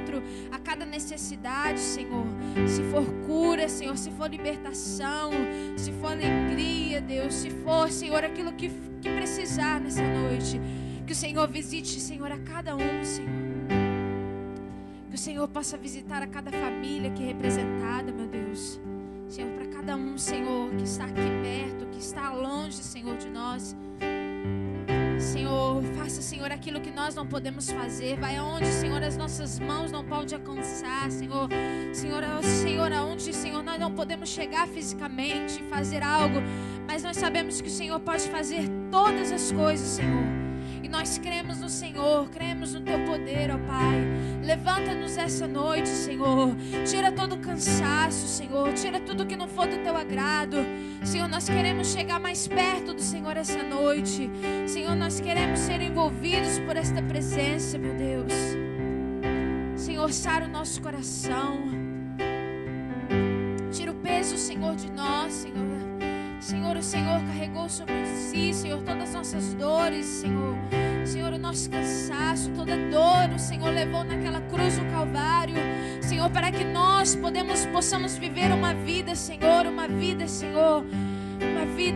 encontro a cada necessidade, Senhor. Se for cura, Senhor, se for libertação, se for alegria, Deus, se for, Senhor, aquilo que precisar nessa noite, que o Senhor visite, Senhor, a cada um, Senhor. Que o Senhor possa visitar a cada família aqui representada, meu Deus. Senhor, para cada um, Senhor, que está aqui perto, que está longe, Senhor, de nós. Senhor, faça, Senhor, aquilo que nós não podemos fazer. Vai aonde, Senhor, as nossas mãos não podem alcançar, Senhor. Senhor, aonde, Senhor, nós não podemos chegar fisicamente e fazer algo. Mas nós sabemos que o Senhor pode fazer todas as coisas, Senhor. E nós cremos no Senhor, cremos no Teu poder, ó Pai. Levanta-nos essa noite, Senhor. Tira todo o cansaço, Senhor. Tira tudo que não for do Teu agrado. Senhor, nós queremos chegar mais perto do Senhor essa noite. Senhor, nós queremos ser envolvidos por esta presença, meu Deus. Senhor, sara o nosso coração. Tira o peso, Senhor, de nós, Senhor. Senhor, o Senhor carregou sobre si, Senhor, todas as nossas dores, Senhor. Senhor, o nosso cansaço, toda dor, o Senhor levou naquela cruz do Calvário. Senhor, para que nós possamos viver uma vida, Senhor,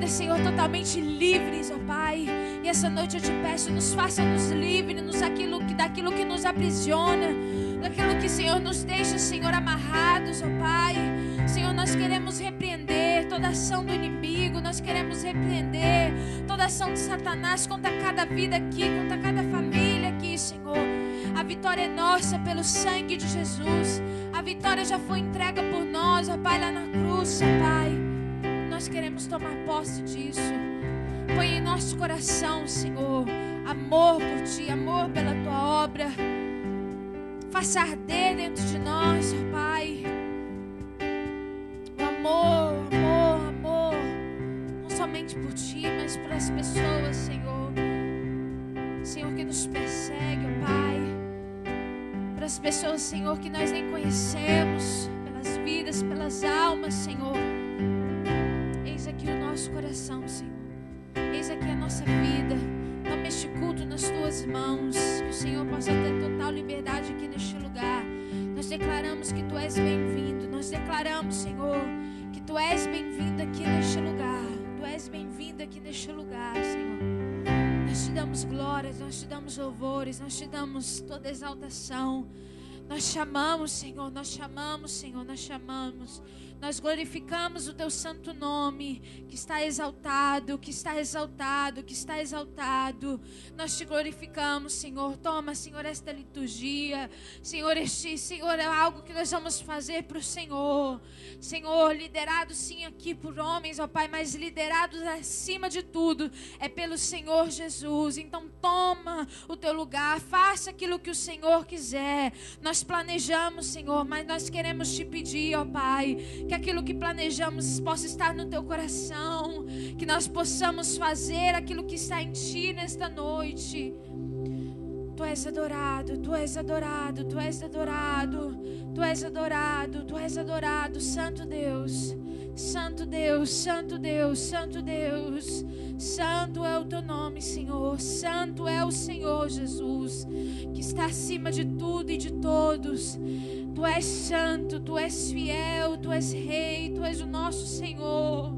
Senhor, totalmente livres, ó Pai. E essa noite eu te peço, nos faça-nos livres daquilo que nos aprisiona, daquilo que, Senhor, nos deixa, Senhor, amarrados, ó Pai. Senhor, nós queremos repreender toda ação do inimigo, nós queremos repreender toda ação de Satanás contra cada vida aqui, contra cada família aqui, Senhor. A vitória é nossa pelo sangue de Jesus. A vitória já foi entregue por nós, ó Pai, lá na cruz, ó Pai. Nós queremos tomar posse disso. Põe em nosso coração, Senhor, amor por Ti, amor pela Tua obra. Faça arder dentro de nós, ó Pai, amor, não somente por Ti, mas pelas pessoas, Senhor. Senhor, que nos persegue, ó Pai. Para as pessoas, Senhor, que nós nem conhecemos, pelas vidas, pelas almas, Senhor. Eis aqui o nosso coração, Senhor. Eis aqui a nossa vida. Toma este culto nas Tuas mãos. Que o Senhor possa ter total liberdade aqui neste lugar. Nós declaramos que Tu és bem-vindo. Nós declaramos, Senhor, que Tu és bem-vindo aqui neste lugar. Tu és bem-vindo aqui neste lugar, Senhor. Nós Te damos glórias, nós Te damos louvores, nós Te damos toda exaltação. Nós chamamos, Senhor, nós chamamos, Senhor, nós chamamos. Nós glorificamos o Teu santo nome, que está exaltado, que está exaltado, que está exaltado. Nós Te glorificamos, Senhor. Toma, Senhor, esta liturgia. Senhor, Senhor, é algo que nós vamos fazer para o Senhor. Senhor, liderado sim aqui por homens, ó Pai, mas liderados acima de tudo é pelo Senhor Jesus. Então toma o Teu lugar, faça aquilo que o Senhor quiser. Nós planejamos, Senhor, mas nós queremos Te pedir, ó Pai, que aquilo que planejamos possa estar no Teu coração, que nós possamos fazer aquilo que está em Ti nesta noite. Tu és adorado, Tu és adorado, Tu és adorado, Tu és adorado, Tu és adorado, Santo Deus, Santo Deus, Santo Deus, Santo Deus. Santo é o Teu nome, Senhor. Santo é o Senhor Jesus, que está acima de tudo e de todos. Tu és santo, Tu és fiel, Tu és rei, Tu és o nosso Senhor.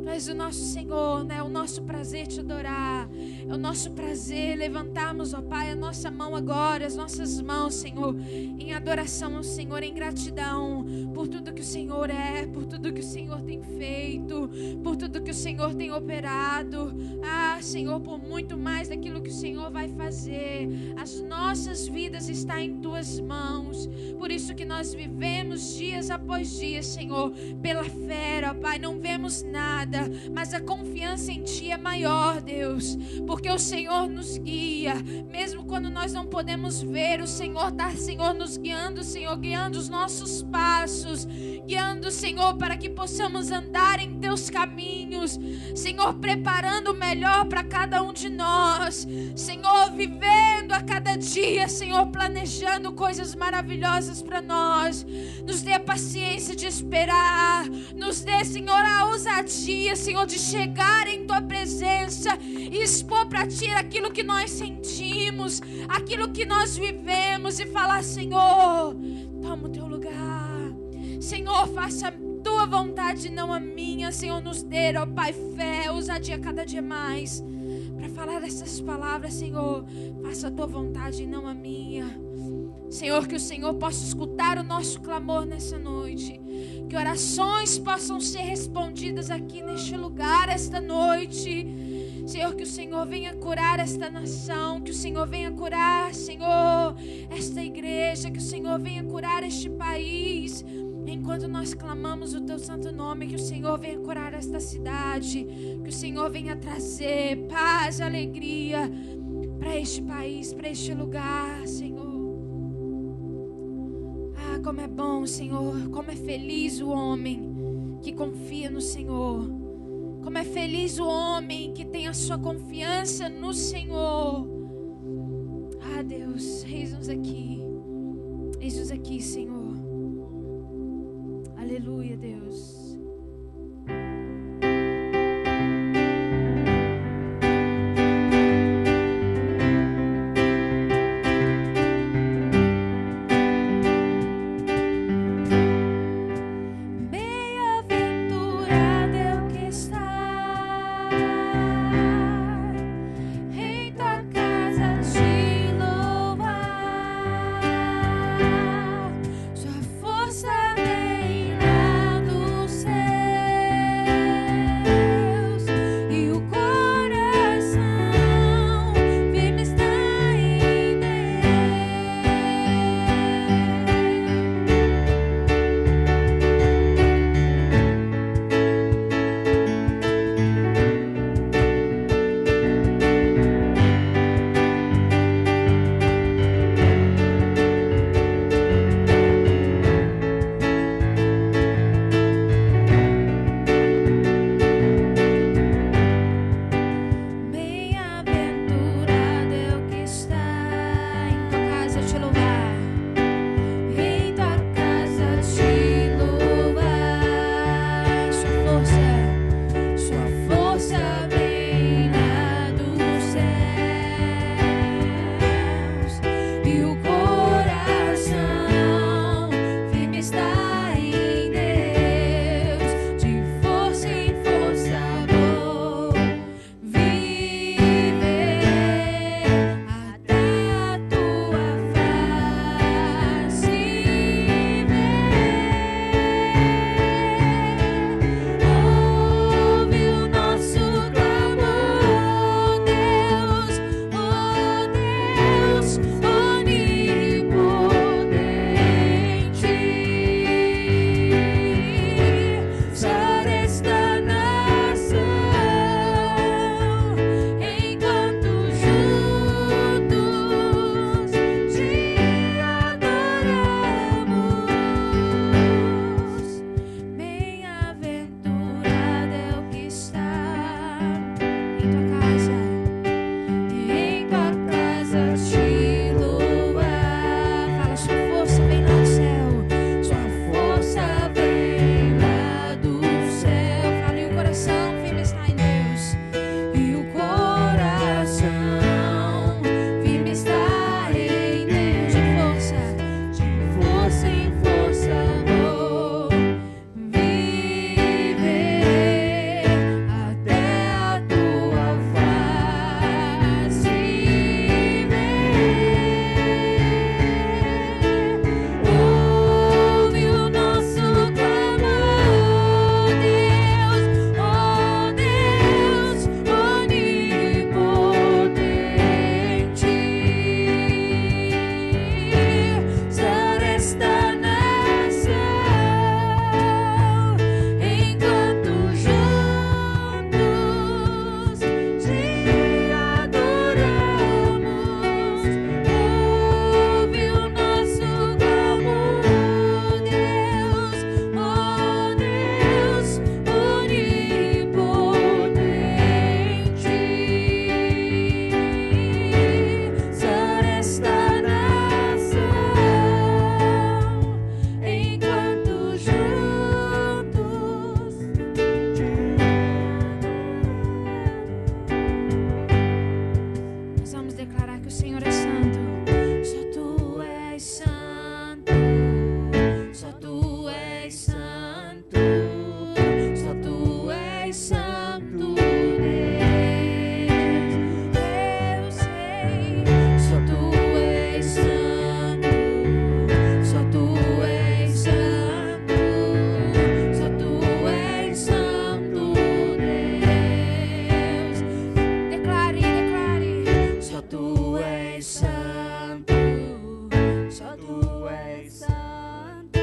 Tu és o nosso Senhor, né? É o nosso prazer Te adorar. É o nosso prazer levantarmos, ó Pai, a nossa mão agora, as nossas mãos, Senhor, em adoração ao Senhor, em gratidão por tudo que o Senhor é, por tudo que o Senhor tem feito, por tudo que o Senhor tem operado. Ah, Senhor, por muito mais daquilo que o Senhor vai fazer. As nossas vidas estão em Tuas mãos. Por isso que nós vivemos dias após dias, Senhor, pela fé, ó Pai. Não vemos nada, mas a confiança em Ti é maior, Deus, porque o Senhor nos guia, mesmo quando nós não podemos ver. O Senhor está, Senhor, nos guiando, Senhor, guiando os nossos passos, guiando, Senhor, para que possamos andar em Teus caminhos, Senhor, preparando o melhor para cada um de nós, Senhor, vivendo a cada dia, Senhor, planejando coisas maravilhosas para nós. Nos dê a paciência de esperar, nos dê, Senhor, a ousadia, Senhor, de chegar em Tua presença e expor Senhor, para Ti aquilo que nós sentimos, aquilo que nós vivemos e falar: Senhor, toma o Teu lugar. Senhor, faça a Tua vontade, não a minha. Senhor, nos dê, ó Pai, fé, ousadia cada dia mais para falar essas palavras. Senhor, faça a Tua vontade e não a minha. Senhor, que o Senhor possa escutar o nosso clamor nessa noite. Que orações possam ser respondidas aqui neste lugar esta noite. Senhor, que o Senhor venha curar esta nação. Que o Senhor venha curar, Senhor, esta igreja. Que o Senhor venha curar este país. Enquanto nós clamamos o Teu santo nome, que o Senhor venha curar esta cidade. Que o Senhor venha trazer paz e alegria para este país, para este lugar, Senhor. Ah, como é bom, Senhor. Como é feliz o homem que confia no Senhor. Como é feliz o homem que tem a sua confiança no Senhor. Ah, Deus, eis-nos aqui. Eis-nos aqui, Senhor. Aleluia, Deus. Sua força vem lá. Só tu és santo, só tu és santo, Deus. Eu sei, só tu és santo, só tu és santo, só tu és santo, Deus. Declare, declare, só tu és santo, só tu és santo,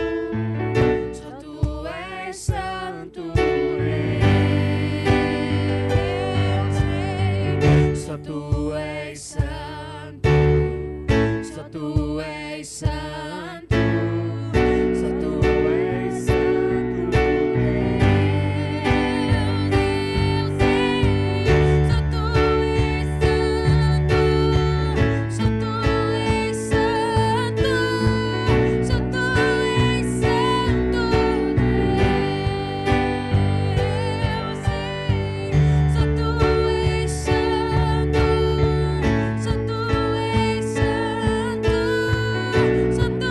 só tu és santo, Deus. Só tu és santo, só tu és santo, só tu és santo, Deus. Só tu és santo, só tu és santo, só tu és santo, Deus. Só tu és santo, só tu és santo, só tu és santo, só tu és santo,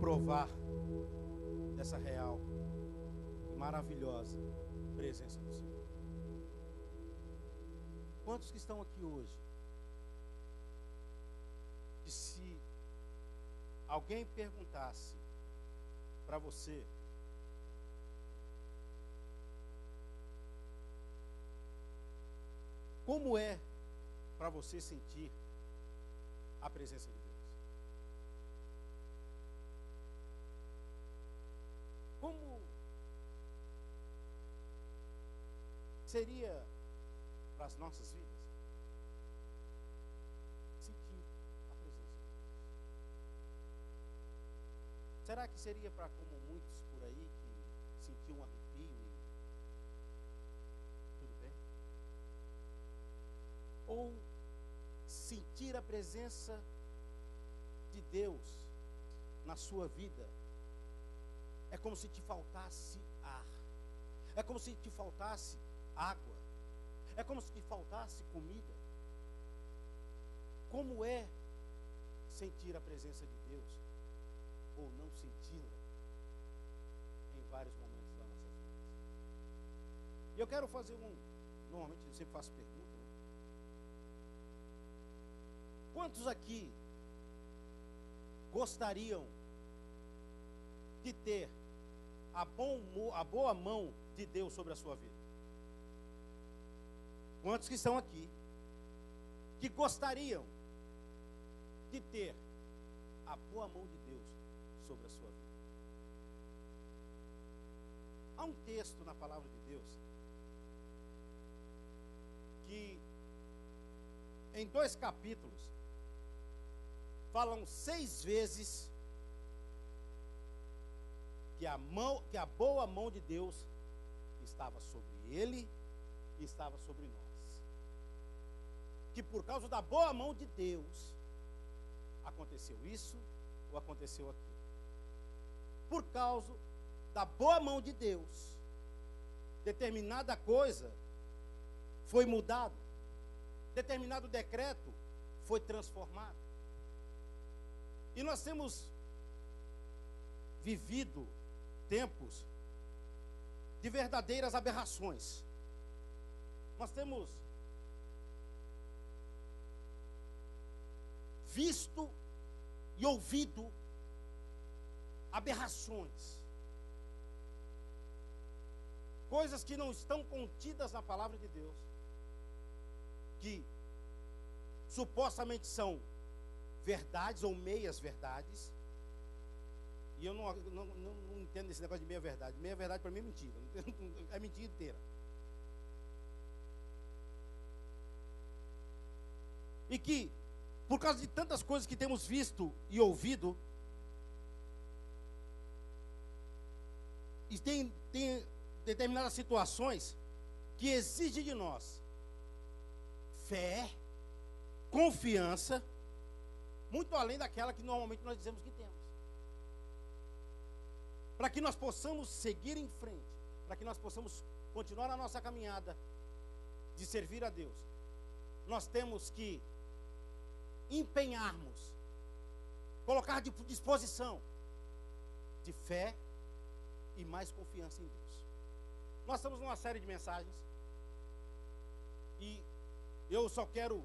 provar dessa real e maravilhosa presença do Senhor. Quantos que estão aqui hoje, que se alguém perguntasse para você, como é para você sentir a presença de Deus? Como seria para as nossas vidas sentir a presença de Deus? Será que seria para, como muitos por aí, que sentiam um arrepio e tudo bem? Ou sentir a presença de Deus na sua vida é como se te faltasse ar, é como se te faltasse água, é como se te faltasse comida? Como é sentir a presença de Deus ou não senti-la em vários momentos das nossas vidas? E eu quero fazer normalmente eu sempre faço pergunta, né? Quantos aqui gostariam de ter a boa mão de Deus sobre a sua vida? Quantos que estão aqui que gostariam de ter a boa mão de Deus sobre a sua vida? Há um texto na palavra de Deus que em 2 capítulos falam 6 vezes que a boa mão de Deus estava sobre ele e estava sobre nós. Que por causa da boa mão de Deus aconteceu isso ou aconteceu aquilo. Por causa da boa mão de Deus, determinada coisa foi mudado, determinado decreto foi transformado. E nós temos vivido tempos de verdadeiras aberrações. Nós temos visto e ouvido aberrações, coisas que não estão contidas na palavra de Deus, que supostamente são verdades ou meias verdades. E eu não entendo esse negócio de meia verdade. Meia verdade para mim é mentira, é mentira inteira. E que, por causa de tantas coisas que temos visto e ouvido, e tem determinadas situações que exigem de nós fé, confiança, muito além daquela que normalmente nós dizemos que temos. Para que nós possamos seguir em frente, para que nós possamos continuar a nossa caminhada de servir a Deus, nós temos que empenharmos, colocar de disposição de fé e mais confiança em Deus. Nós estamos numa série de mensagens e eu só quero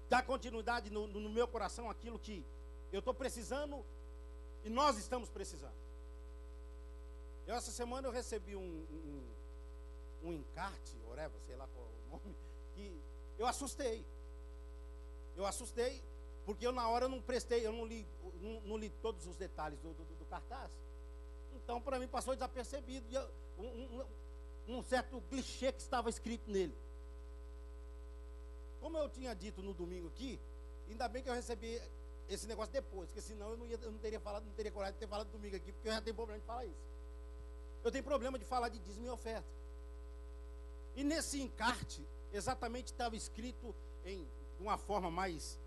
dar continuidade no meu coração aquilo que eu estou precisando e nós estamos precisando. Essa semana eu recebi um encarte, whatever, sei lá qual é o nome, que eu assustei. Eu assustei, porque eu na hora não prestei, eu não li todos os detalhes do cartaz. Então, para mim, passou desapercebido um certo clichê que estava escrito nele. Como eu tinha dito no domingo aqui, ainda bem que eu recebi esse negócio depois, porque senão eu não teria coragem de ter falado domingo aqui, porque eu já tenho problema de falar isso. Eu tenho problema de falar de dízimo e oferta. E nesse encarte, exatamente estava escrito de uma forma mais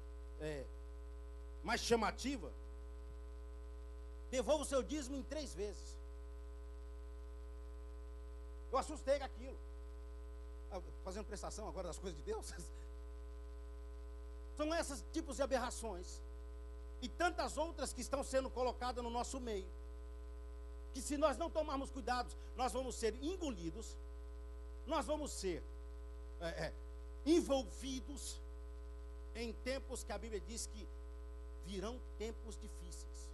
chamativa: devolva o seu dízimo em 3 vezes. Eu assustei com aquilo. Fazendo prestação agora das coisas de Deus. São esses tipos de aberrações e tantas outras que estão sendo colocadas no nosso meio, que se nós não tomarmos cuidado, nós vamos ser engolidos, nós vamos ser envolvidos em tempos que a Bíblia diz que virão tempos difíceis,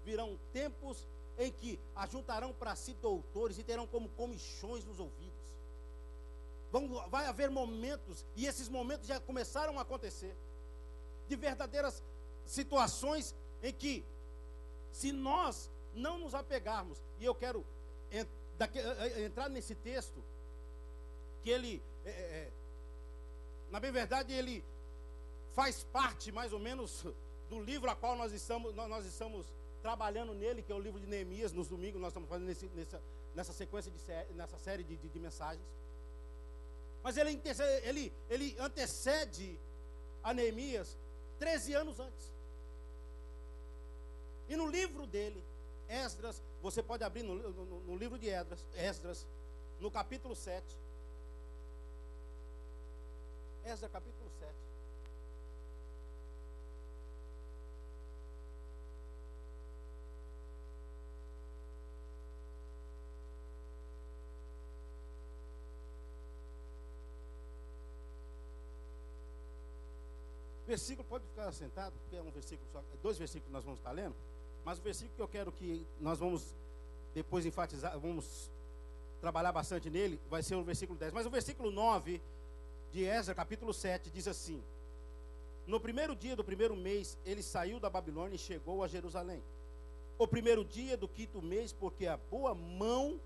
virão tempos em que ajuntarão para si doutores e terão como comichões nos ouvidos. Vai haver momentos, e esses momentos já começaram a acontecer, de verdadeiras situações em que, se nós não nos apegarmos, e eu quero entrar nesse texto, que ele, na bem verdade, ele faz parte mais ou menos do livro a qual nós estamos trabalhando nele, que é o livro de Neemias. Nos domingos nós estamos fazendo nessa sequência, nessa série de mensagens. Mas ele antecede a Neemias 13 anos antes. E no livro dele, Esdras, você pode abrir no livro de Esdras, no capítulo 7. Esdras, capítulo 7. Versículo, pode ficar sentado, porque é um versículo só, 2 versículos que nós vamos estar lendo, mas o versículo que eu quero que nós vamos depois enfatizar, vamos trabalhar bastante nele, vai ser o versículo 10. Mas o versículo 9 de Esdras, capítulo 7, diz assim: no primeiro dia do primeiro mês, ele saiu da Babilônia e chegou a Jerusalém. O primeiro dia do 5º mês, porque a boa mão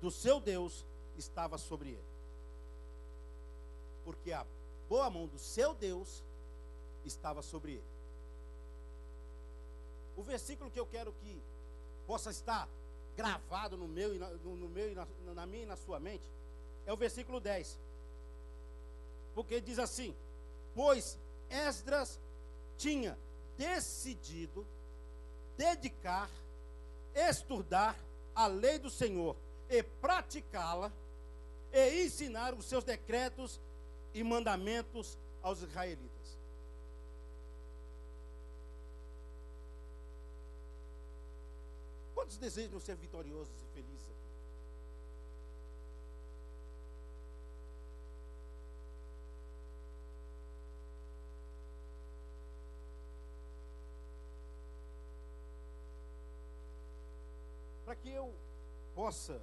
do seu Deus estava sobre ele. Porque a boa mão do seu Deus estava sobre ele. O versículo que eu quero que possa estar gravado na minha e na sua mente é o versículo 10. Porque diz assim: pois Esdras tinha decidido dedicar, estudar a lei do Senhor e praticá-la, e ensinar os seus decretos e mandamentos aos israelitas. Quantos desejam ser vitoriosos e felizes aqui? Para que eu possa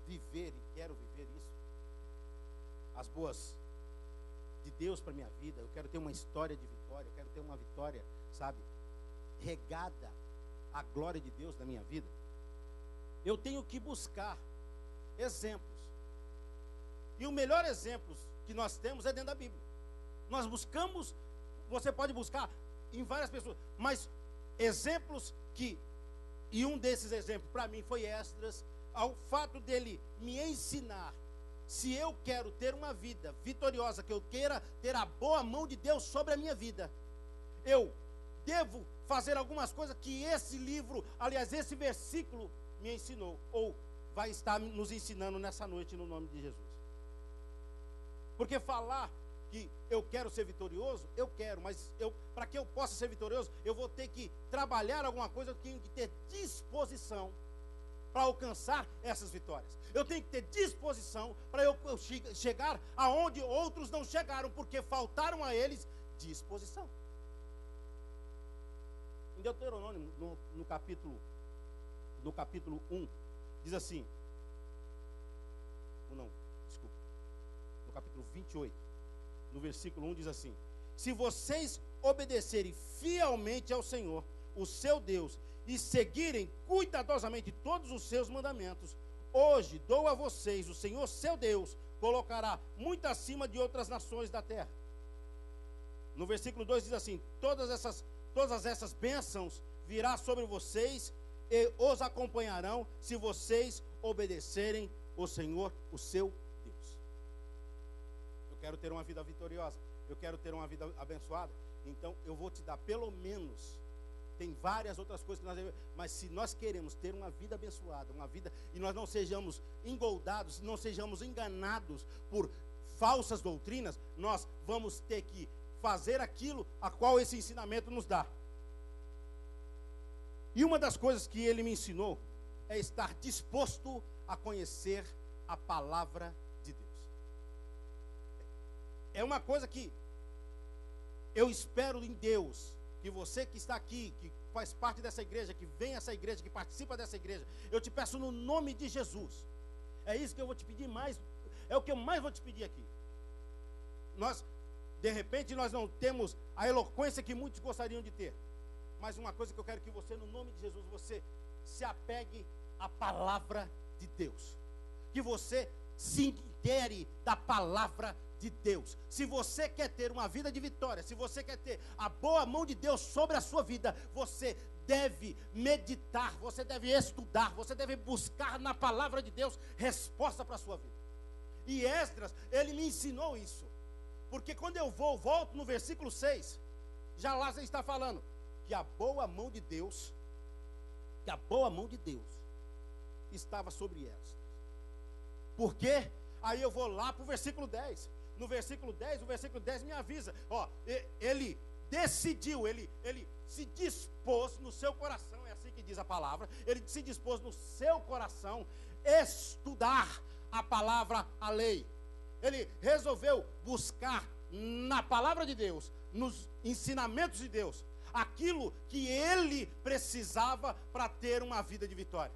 viver, e quero viver isso, as boas de Deus para a minha vida, eu quero ter uma história de vitória, eu quero ter uma vitória, sabe, regada à glória de Deus na minha vida. Eu tenho que buscar exemplos. E o melhor exemplo que nós temos é dentro da Bíblia. Nós buscamos, você pode buscar em várias pessoas, mas exemplos e um desses exemplos para mim foi Esdras, ao fato dele me ensinar. Se eu quero ter uma vida vitoriosa, que eu queira ter a boa mão de Deus sobre a minha vida, eu devo fazer algumas coisas que esse livro, aliás, esse versículo me ensinou, ou vai estar nos ensinando nessa noite, no nome de Jesus. Porque falar que eu quero ser vitorioso, eu quero, mas para que eu possa ser vitorioso, eu vou ter que trabalhar alguma coisa, eu tenho que ter disposição para alcançar essas vitórias. Eu tenho que ter disposição para eu chegar aonde outros não chegaram, porque faltaram a eles disposição. Em Deuteronômio, no capítulo 1, diz assim, no capítulo 28, no versículo 1 diz assim: se vocês obedecerem fielmente ao Senhor, o seu Deus, e seguirem cuidadosamente todos os seus mandamentos, hoje dou a vocês, o Senhor seu Deus colocará muito acima de outras nações da terra. No versículo 2 diz assim: todas essas bênçãos virá sobre vocês e os acompanharão, se vocês obedecerem ao Senhor, o seu Deus. Eu quero ter uma vida vitoriosa, eu quero ter uma vida abençoada, então eu vou te dar pelo menos. Tem várias outras coisas que nós devemos, mas se nós queremos ter uma vida abençoada, uma vida, e nós não sejamos engoldados, não sejamos enganados por falsas doutrinas, nós vamos ter que fazer aquilo a qual esse ensinamento nos dá. E uma das coisas que ele me ensinou é estar disposto a conhecer a palavra de Deus. É uma coisa que eu espero em Deus, que você que está aqui, que faz parte dessa igreja, que vem a essa igreja, que participa dessa igreja, eu te peço no nome de Jesus. É isso que eu vou te pedir mais, é o que eu mais vou te pedir aqui. De repente, nós não temos a eloquência que muitos gostariam de ter. Mas uma coisa que eu quero que você, no nome de Jesus, você se apegue à palavra de Deus. Que você se intere da palavra de Deus. Se você quer ter uma vida de vitória, se você quer ter a boa mão de Deus sobre a sua vida, você deve meditar, você deve estudar, você deve buscar na palavra de Deus resposta para a sua vida. E Esdras, ele me ensinou isso. Porque quando eu volto no versículo 6, já lá você está falando que a boa mão de Deus, estava sobre Esdras. Por quê? Aí eu vou lá para o versículo 10. No versículo 10, o versículo 10 me avisa. Ele decidiu, ele se dispôs no seu coração, é assim que diz a palavra, ele se dispôs no seu coração estudar a palavra, a lei. Ele resolveu buscar na palavra de Deus, nos ensinamentos de Deus, aquilo que ele precisava para ter uma vida de vitória.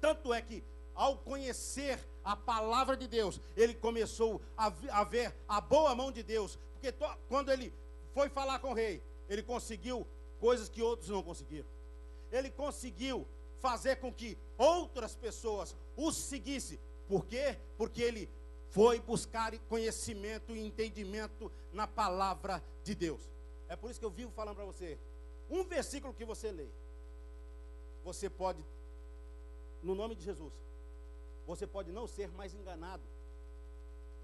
Tanto é que, ao conhecer a palavra de Deus, ele começou a ver a boa mão de Deus. Porque quando ele foi falar com o rei, ele conseguiu coisas que outros não conseguiram. Ele conseguiu fazer com que outras pessoas o seguissem. Por quê? Porque ele foi buscar conhecimento e entendimento na palavra de Deus. É por isso que eu vivo falando para você, um versículo que você lê, você pode, no nome de Jesus, você pode não ser mais enganado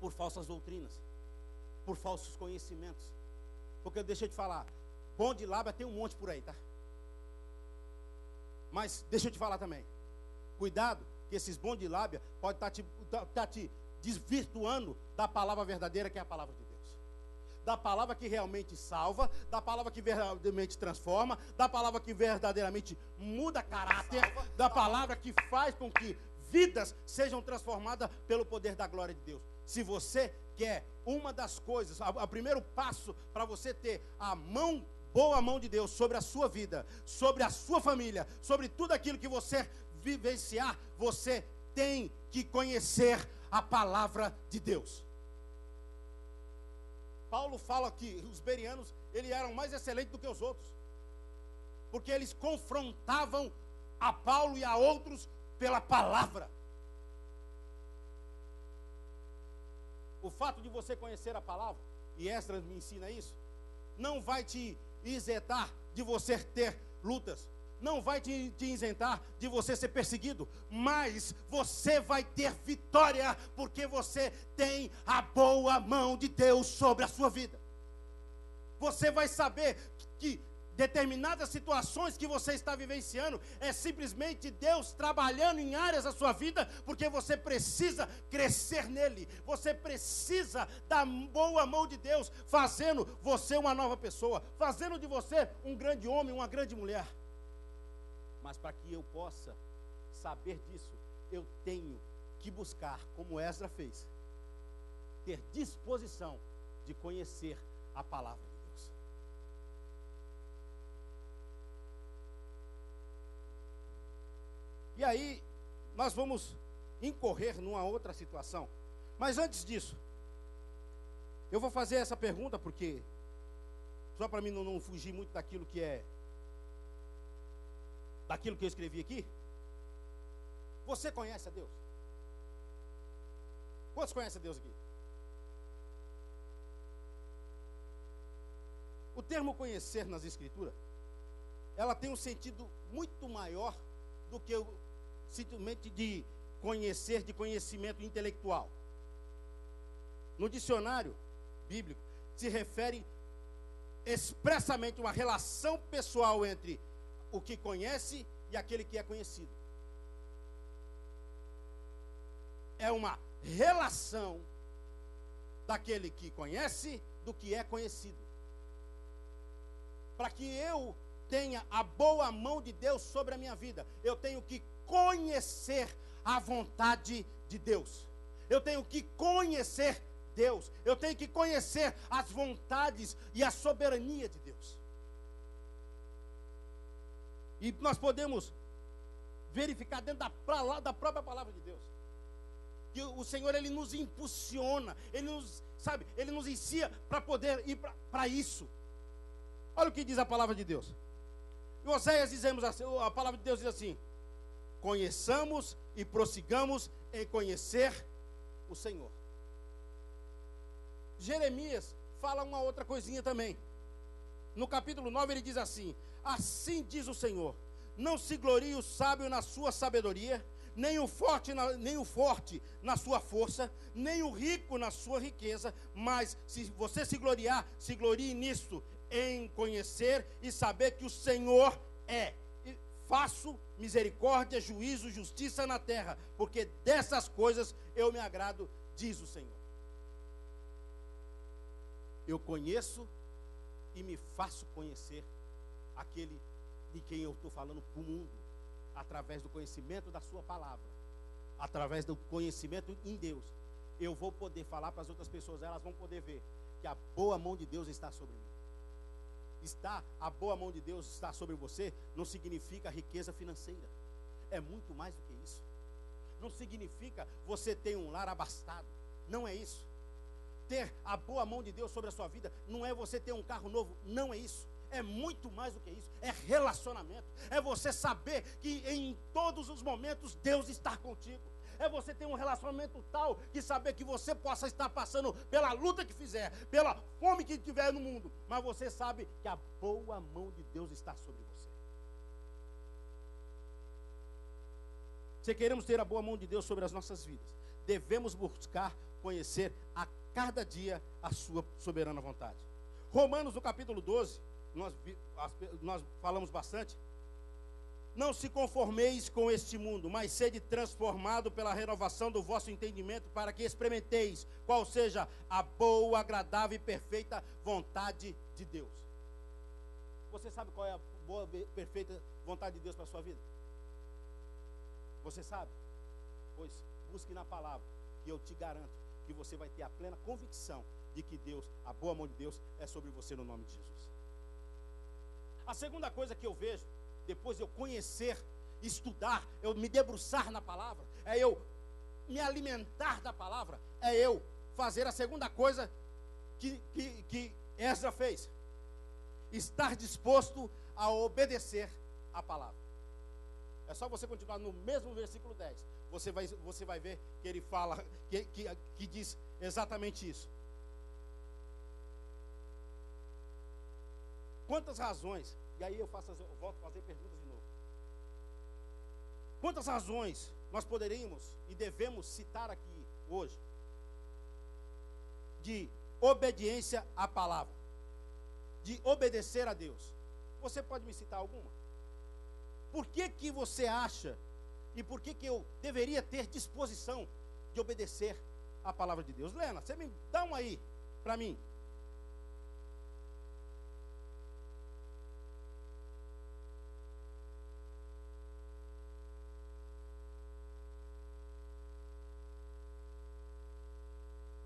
por falsas doutrinas, por falsos conhecimentos. Porque deixa eu te falar, bom de lábia tem um monte por aí, tá? Mas deixa eu te falar também, cuidado, que esses bons de lábia podem estar te desvirtuando da palavra verdadeira, que é a palavra de Deus. Da palavra que realmente salva, da palavra que verdadeiramente transforma, da palavra que verdadeiramente muda caráter, da palavra que faz com que vidas sejam transformadas pelo poder da glória de Deus. Se você quer uma das coisas, o primeiro passo para você ter a boa mão de Deus sobre a sua vida, sobre a sua família, sobre tudo aquilo que você vivenciar, você tem que conhecer a palavra de Deus. Paulo fala que os bereanos, eles eram mais excelentes do que os outros, porque eles confrontavam a Paulo e a outros pela palavra. O fato de você conhecer a palavra, e Esdras me ensina isso, não vai te isentar de você ter lutas, não vai te isentar de você ser perseguido, mas você vai ter vitória, porque você tem a boa mão de Deus sobre a sua vida. Você vai saber que determinadas situações que você está vivenciando é simplesmente Deus trabalhando em áreas da sua vida, porque você precisa crescer nele, você precisa da boa mão de Deus, fazendo você uma nova pessoa, fazendo de você um grande homem, uma grande mulher. Mas para que eu possa saber disso, eu tenho que buscar, como Esdras fez, ter disposição de conhecer a palavra de Deus. E aí, nós vamos incorrer numa outra situação. Mas antes disso, eu vou fazer essa pergunta, porque, só para mim não fugir muito daquilo que eu escrevi aqui. Você conhece a Deus? Quantos conhecem a Deus aqui? O termo conhecer nas Escrituras, ela tem um sentido muito maior do que simplesmente de conhecer, de conhecimento intelectual. No dicionário bíblico, se refere expressamente a uma relação pessoal entre o que conhece e aquele que é conhecido. É uma relação daquele que conhece do que é conhecido. Para que eu tenha a boa mão de Deus sobre a minha vida, eu tenho que conhecer a vontade de Deus. Eu tenho que conhecer Deus. Eu tenho que conhecer as vontades e a soberania de Deus. E nós podemos verificar dentro da própria palavra de Deus que o Senhor, Ele nos impulsiona, Ele nos ensina para poder ir para isso. Olha o que diz a palavra de Deus. Em Oséias dizemos assim, a palavra de Deus diz assim: conheçamos e prossigamos em conhecer o Senhor. Jeremias fala uma outra coisinha também. No capítulo 9 ele diz assim: assim diz o Senhor, não se glorie o sábio na sua sabedoria, nem o forte na sua força, nem o rico na sua riqueza, mas se você se gloriar, se glorie nisto, em conhecer e saber que o Senhor é. E faço misericórdia, juízo, justiça na terra, porque dessas coisas eu me agrado, diz o Senhor. Eu conheço e me faço conhecer aquele de quem eu estou falando para o mundo, através do conhecimento da sua palavra, através do conhecimento em Deus. Eu vou poder falar para as outras pessoas, elas vão poder ver que a boa mão de Deus está sobre mim. A boa mão de Deus está sobre você, não significa riqueza financeira. É muito mais do que isso. Não significa você ter um lar abastado. Não é isso. Ter a boa mão de Deus sobre a sua vida não é você ter um carro novo. Não é isso. É muito mais do que isso. É relacionamento. É você saber que em todos os momentos Deus está contigo. É você ter um relacionamento tal que saber que você possa estar passando pela luta que fizer, pela fome que tiver no mundo, mas você sabe que a boa mão de Deus está sobre você. Se queremos ter a boa mão de Deus sobre as nossas vidas, devemos buscar conhecer a cada dia a sua soberana vontade. Romanos, no capítulo 12, nós falamos bastante. Não se conformeis com este mundo, mas sede transformado pela renovação do vosso entendimento, para que experimenteis qual seja a boa, agradável e perfeita vontade de Deus. Você sabe qual é a boa, perfeita vontade de Deus para a sua vida? Você sabe? Pois busque na palavra, que eu te garanto que você vai ter a plena convicção de que Deus, a boa mão de Deus, é sobre você no nome de Jesus. A segunda coisa que eu vejo, depois de eu conhecer, estudar, eu me debruçar na palavra, é eu me alimentar da palavra, é eu fazer a segunda coisa que Esdras fez: estar disposto a obedecer a palavra. É só você continuar no mesmo versículo 10, você vai ver que ele fala, que diz exatamente isso. Quantas razões, e aí eu volto a fazer perguntas de novo. Quantas razões nós poderíamos e devemos citar aqui hoje de obediência à palavra, de obedecer a Deus? Você pode me citar alguma? Por que você acha e por que eu deveria ter disposição de obedecer à palavra de Deus? Lena, você me dá uma aí para mim.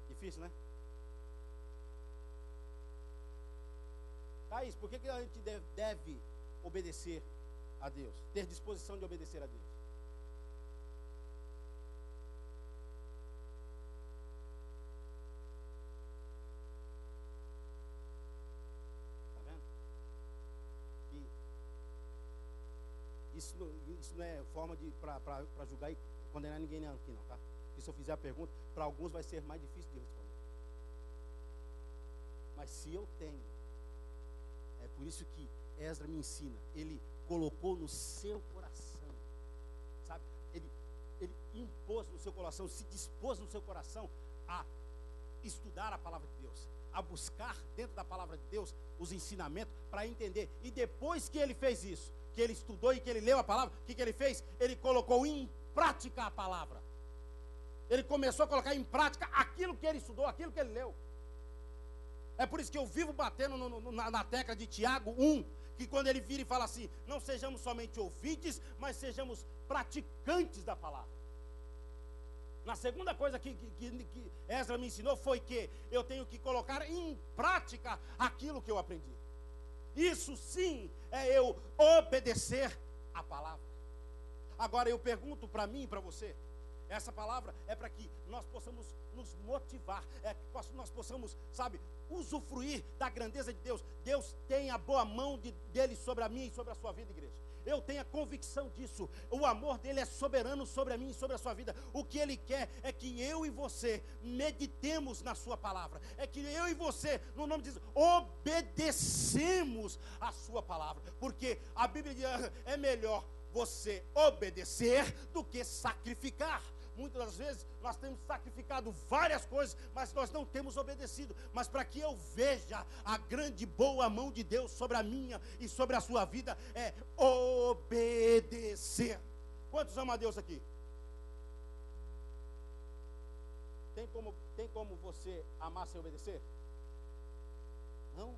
Difícil, né? Thaís, por que a gente deve obedecer a Deus? Ter disposição de obedecer a Deus? Tá vendo? E isso não é forma para julgar e condenar ninguém aqui não, tá? E se eu fizer a pergunta, para alguns vai ser mais difícil de responder. Mas se eu tenho, é por isso que Esdras me ensina, ele colocou no seu coração, sabe? Ele impôs no seu coração, se dispôs no seu coração a estudar a palavra de Deus, a buscar dentro da palavra de Deus os ensinamentos para entender. E depois que ele fez isso, que ele estudou e que ele leu a palavra, o que ele fez? Ele colocou em prática a palavra. Ele começou a colocar em prática aquilo que ele estudou, aquilo que ele leu. É por isso que eu vivo batendo na tecla de Tiago 1, que quando ele vira e fala assim, não sejamos somente ouvintes, mas sejamos praticantes da palavra. Na segunda coisa que Esdras me ensinou foi que eu tenho que colocar em prática aquilo que eu aprendi. Isso sim é eu obedecer a palavra. Agora eu pergunto para mim e para você, essa palavra é para que nós possamos nos motivar, é que nós possamos, sabe, usufruir da grandeza de Deus. Deus tem a boa mão dele sobre a minha e sobre a sua vida, igreja. Eu tenho a convicção disso. O amor dele é soberano sobre a minha e sobre a sua vida. O que ele quer é que eu e você meditemos na sua palavra. É que eu e você, no nome de Jesus, obedecemos a sua palavra. Porque a Bíblia diz, é melhor você obedecer do que sacrificar. Muitas das vezes nós temos sacrificado várias coisas, mas nós não temos obedecido. Mas para que eu veja a grande boa mão de Deus sobre a minha e sobre a sua vida, é obedecer. Quantos amam a Deus aqui? Tem como você amar sem obedecer? Não?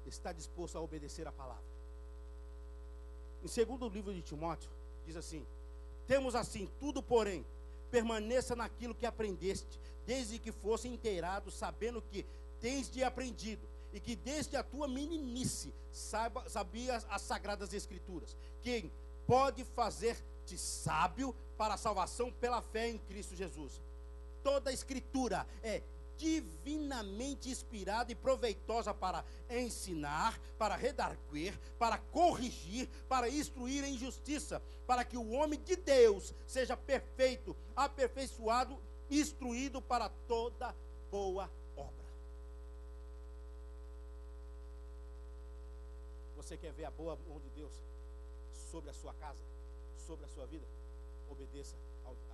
Está disposto a obedecer a palavra. Em segundo livro de Timóteo, diz assim, temos assim tudo, porém, permaneça naquilo que aprendeste, desde que fosse inteirado, sabendo que tens de aprendido, e que desde a tua meninice sabias as sagradas escrituras, quem pode fazer-te sábio para a salvação pela fé em Cristo Jesus. Toda a escritura é divinamente inspirada e proveitosa para ensinar, para redarguir, para corrigir, para instruir em justiça, para que o homem de Deus seja perfeito, aperfeiçoado, instruído para toda boa obra. Você quer ver a boa mão de Deus sobre a sua casa, sobre a sua vida? Obedeça ao Senhor.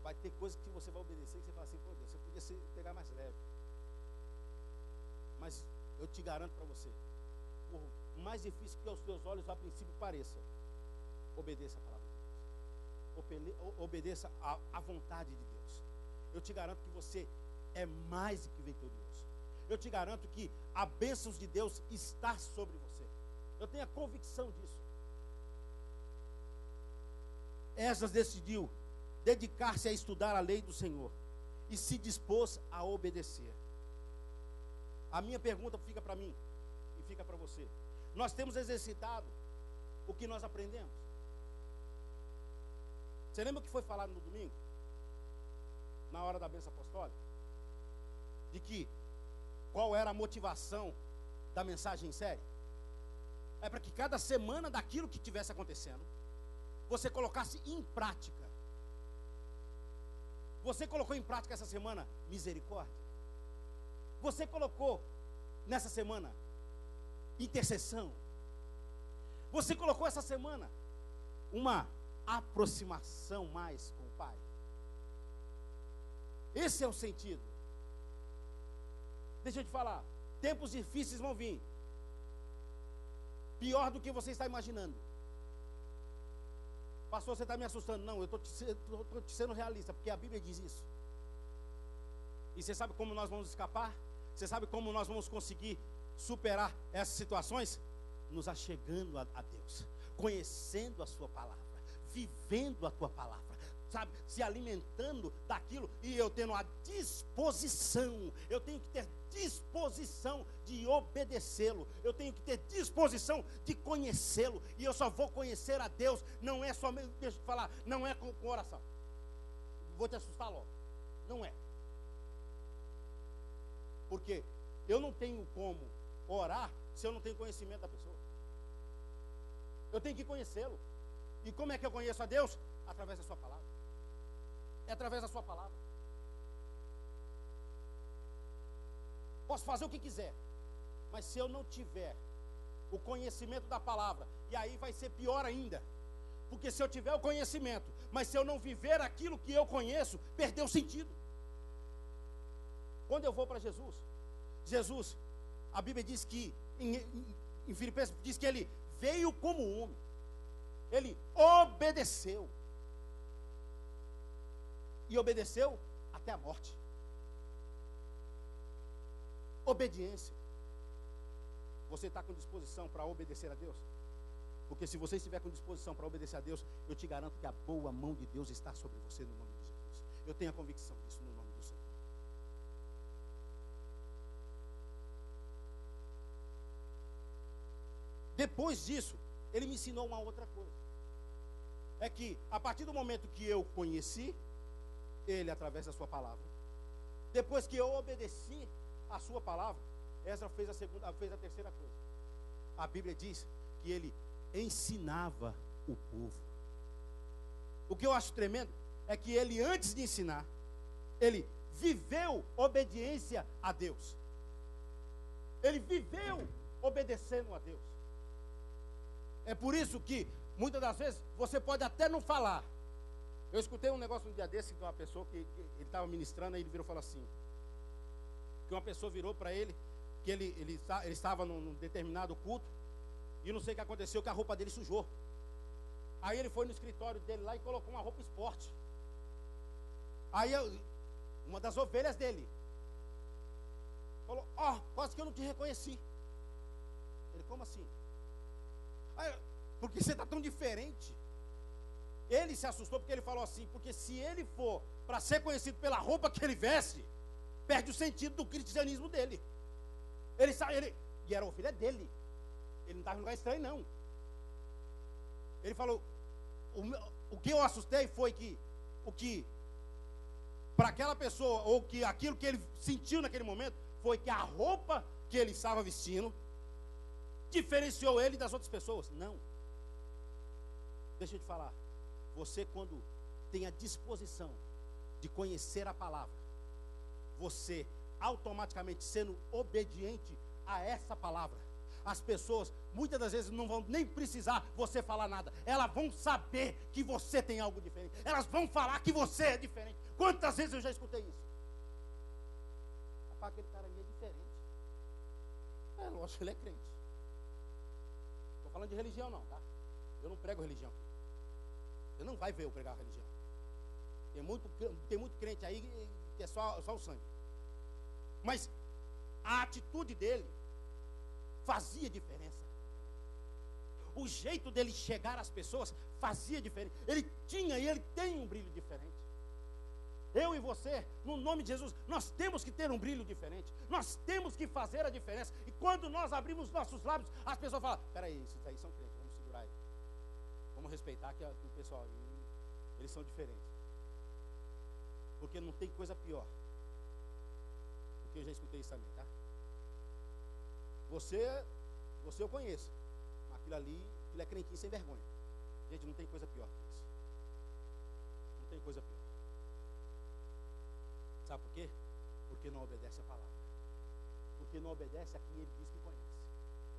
Vai ter coisas que você vai obedecer e você fala assim, pô Deus, você podia pegar mais leve. Mas eu te garanto para você, por mais difícil que aos teus olhos a princípio pareça, obedeça a palavra de Deus. Obedeça à vontade de Deus. Eu te garanto que você é mais do que vitorioso. Eu te garanto que a bênção de Deus está sobre você. Eu tenho a convicção disso. Esdras decidiu dedicar-se a estudar a lei do Senhor e se dispôs a obedecer. A minha pergunta fica para mim e fica para você. Nós temos exercitado o que nós aprendemos? Você lembra o que foi falado no domingo? Na hora da bênção apostólica? De que qual era a motivação da mensagem em série? É para que cada semana daquilo que estivesse acontecendo, você colocasse em prática. Você colocou em prática essa semana misericórdia? Você colocou nessa semana intercessão? Você colocou essa semana uma aproximação mais com o Pai? Esse é o sentido. Deixa eu te falar, tempos difíceis vão vir. Pior do que você está imaginando. Pastor, você está me assustando. Não, eu estou te sendo realista, porque a Bíblia diz isso. E você sabe como nós vamos escapar? Você sabe como nós vamos conseguir superar essas situações? Nos achegando a Deus, conhecendo a sua palavra, vivendo a tua palavra, sabe, se alimentando daquilo, e eu tendo a disposição, eu tenho que ter disposição de obedecê-lo, eu tenho que ter disposição de conhecê-lo, e eu só vou conhecer a Deus, não é somente, deixa eu te falar, não é com oração, vou te assustar logo, não é, porque eu não tenho como orar se eu não tenho conhecimento da pessoa, eu tenho que conhecê-lo, e como é que eu conheço a Deus? Através da sua palavra, é através da sua palavra. Posso fazer o que quiser, mas se eu não tiver o conhecimento da palavra, e aí vai ser pior ainda, porque se eu tiver o conhecimento, mas se eu não viver aquilo que eu conheço, perdeu o sentido. Quando eu vou para Jesus, a Bíblia diz que, em Filipenses, diz que ele veio como homem. Ele obedeceu. E obedeceu até a morte. Obediência. Você está com disposição para obedecer a Deus? Porque se você estiver com disposição para obedecer a Deus, eu te garanto que a boa mão de Deus está sobre você no nome de Jesus. Eu tenho a convicção disso no nome do Senhor. Depois disso, ele me ensinou uma outra coisa. É que a partir do momento que eu conheci ele através da sua palavra, depois que eu obedeci a sua palavra, Esdras fez a terceira coisa. A Bíblia diz que ele ensinava o povo. O que eu acho tremendo é que ele, antes de ensinar, ele viveu obediência a Deus. Ele viveu obedecendo a Deus. É por isso que, muitas das vezes, você pode até não falar. Eu escutei um negócio um dia desse de uma pessoa que ele estava ministrando, aí ele virou e falou assim, que uma pessoa virou para ele, que ele estava num determinado culto, e não sei o que aconteceu, que a roupa dele sujou. Aí ele foi no escritório dele lá e colocou uma roupa esporte. Aí uma das ovelhas dele falou, quase que eu não te reconheci. Ele, como assim? Aí, porque você está tão diferente. Ele se assustou porque ele falou assim, porque se ele for para ser conhecido pela roupa que ele veste, perde o sentido do cristianismo dele. E era a ovelha dele. Ele não estava em lugar estranho, não. Ele falou, o que eu assustei foi que, para aquela pessoa, ou que aquilo que ele sentiu naquele momento, foi que a roupa que ele estava vestindo, diferenciou ele das outras pessoas. Não. Deixa eu te falar. Você, quando tem a disposição de conhecer a palavra, você automaticamente sendo obediente a essa palavra, as pessoas muitas das vezes não vão nem precisar você falar nada, elas vão saber que você tem algo diferente, elas vão falar que você é diferente. Quantas vezes eu já escutei isso? Rapaz, aquele cara ali é diferente. É lógico que ele é crente. Estou falando de religião não, tá? Eu não prego religião aqui. Você não vai ver eu pregar religião. Tem muito crente aí que é só o sangue. Mas a atitude dele fazia diferença. O jeito dele chegar às pessoas fazia diferença. Ele tinha e ele tem um brilho diferente. Eu e você, no nome de Jesus, nós temos que ter um brilho diferente. Nós temos que fazer a diferença. E quando nós abrimos nossos lábios, as pessoas falam, peraí, esses aí são crentes, vamos segurar aí. Vamos respeitar que o pessoal, eles são diferentes. Porque não tem coisa pior. Porque eu já escutei isso também, tá? Você eu conheço. Aquilo ali, ele é crentinho sem vergonha. Gente, não tem coisa pior que isso. Não tem coisa pior. Sabe por quê? Porque não obedece a palavra. Porque não obedece a quem ele diz que conhece.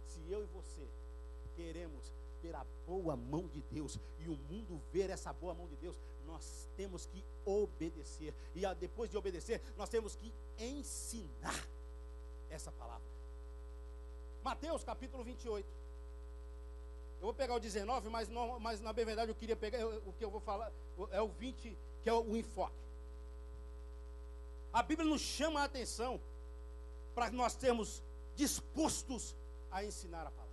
Se eu e você queremos ter a boa mão de Deus e o mundo ver essa boa mão de Deus, nós temos que obedecer. E depois de obedecer, nós temos que ensinar essa palavra. Mateus capítulo 28. Eu vou pegar o 19, mas na verdade eu queria pegar o que eu vou falar, é o 20, que é o enfoque. A Bíblia nos chama a atenção para nós termos dispostos a ensinar a palavra.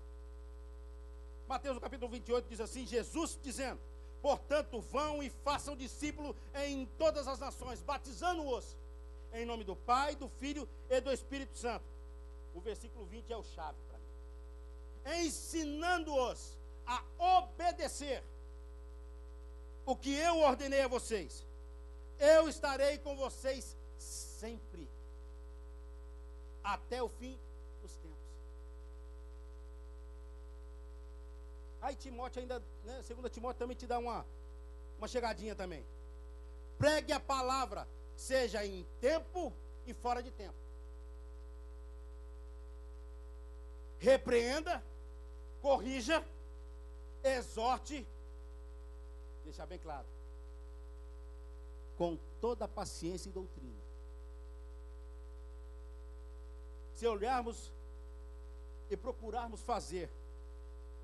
Mateus no capítulo 28 diz assim, Jesus dizendo, portanto vão e façam discípulos em todas as nações, batizando-os em nome do Pai, do Filho e do Espírito Santo. O versículo 20 é o chave para mim. Ensinando-os a obedecer o que eu ordenei a vocês. Eu estarei com vocês sempre, até o fim dos tempos. Aí Timóteo ainda, né, 2 Timóteo também te dá uma chegadinha também. Pregue a palavra, seja em tempo e fora de tempo. Repreenda, corrija, exorte, deixar bem claro, com toda paciência e doutrina. Se olharmos e procurarmos fazer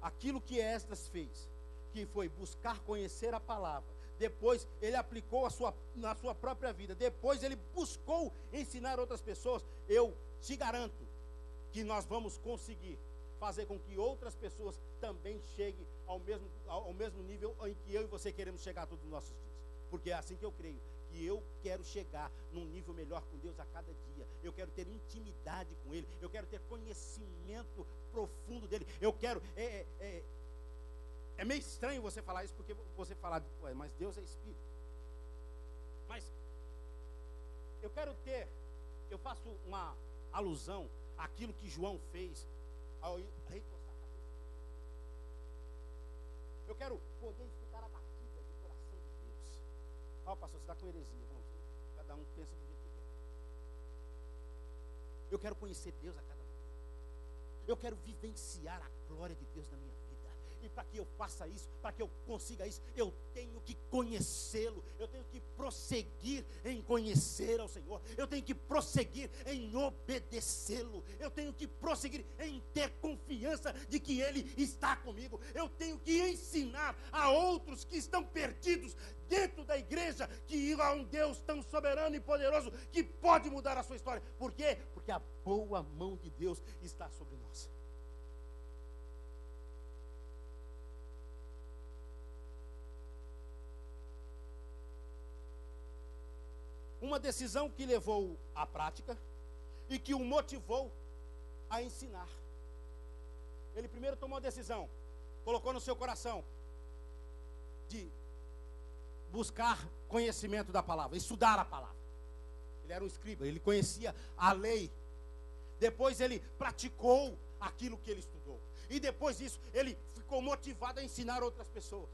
aquilo que Esdras fez, que foi buscar conhecer a palavra, depois ele aplicou na sua própria vida, depois ele buscou ensinar outras pessoas, eu te garanto que nós vamos conseguir fazer com que outras pessoas também cheguem ao mesmo nível em que eu e você queremos chegar todos os nossos dias. Porque é assim que eu creio, que eu quero chegar num nível melhor com Deus a cada dia. Eu quero ter intimidade com Ele, eu quero ter conhecimento profundo dEle. Eu quero, é meio estranho você falar isso, porque você falar, mas Deus é Espírito. Mas eu faço uma alusão àquilo que João fez ao recostar a cabeça. Eu quero poder escutar a batida do coração de Deus. Pastor, você está com heresia, irmãos. Cada um pensa do jeito que quer. Eu quero conhecer Deus a cada momento. Eu quero vivenciar a glória de Deus na minha vida. E para que eu faça isso, para que eu consiga isso, eu tenho que conhecê-lo, eu tenho que prosseguir em conhecer ao Senhor, eu tenho que prosseguir em obedecê-lo, eu tenho que prosseguir em ter confiança de que Ele está comigo, eu tenho que ensinar a outros que estão perdidos dentro da igreja que há um Deus tão soberano e poderoso que pode mudar a sua história. Por quê? Porque a boa mão de Deus está sobre nós. Uma decisão que levou à prática e que o motivou a ensinar. Ele primeiro tomou a decisão, colocou no seu coração de buscar conhecimento da palavra, estudar a palavra. Ele era um escriba, ele conhecia a lei. Depois ele praticou aquilo que ele estudou. E depois disso, ele ficou motivado a ensinar outras pessoas.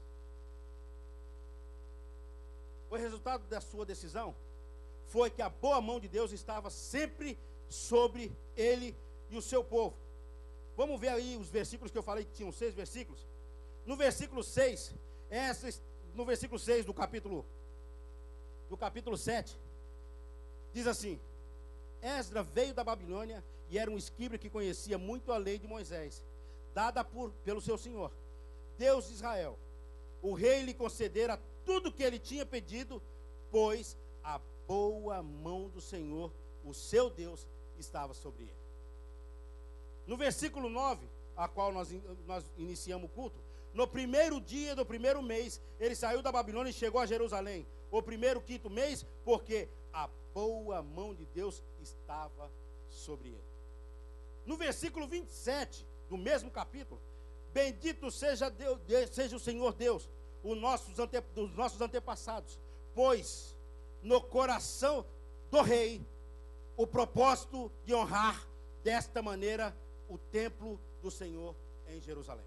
O resultado da sua decisão foi que a boa mão de Deus estava sempre sobre ele e o seu povo. Vamos ver aí os versículos que eu falei que tinham 6 versículos. No versículo 6, no versículo 6 do capítulo 7, diz assim: Esdras veio da Babilônia e era um escriba que conhecia muito a lei de Moisés, dada pelo seu senhor, Deus de Israel. O rei lhe concedera tudo o que ele tinha pedido, pois a boa mão do Senhor, o seu Deus, estava sobre ele. No versículo 9, a qual nós iniciamos o culto, no primeiro dia do primeiro mês, ele saiu da Babilônia e chegou a Jerusalém, o primeiro quinto mês, porque a boa mão de Deus estava sobre ele. No versículo 27 do mesmo capítulo, bendito seja Deus, seja o Senhor Deus, dos nossos antepassados, pois no coração do rei o propósito de honrar desta maneira o templo do Senhor em Jerusalém.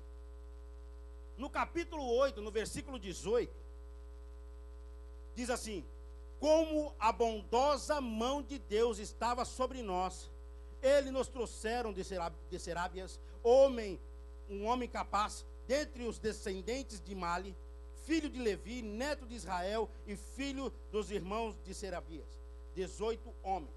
No capítulo 8, no versículo 18, diz assim: como a bondosa mão de Deus estava sobre nós, ele nos trouxeram de Serábias, um homem capaz, dentre os descendentes de Mali, filho de Levi, neto de Israel e filho dos irmãos de Serabias, 18 homens.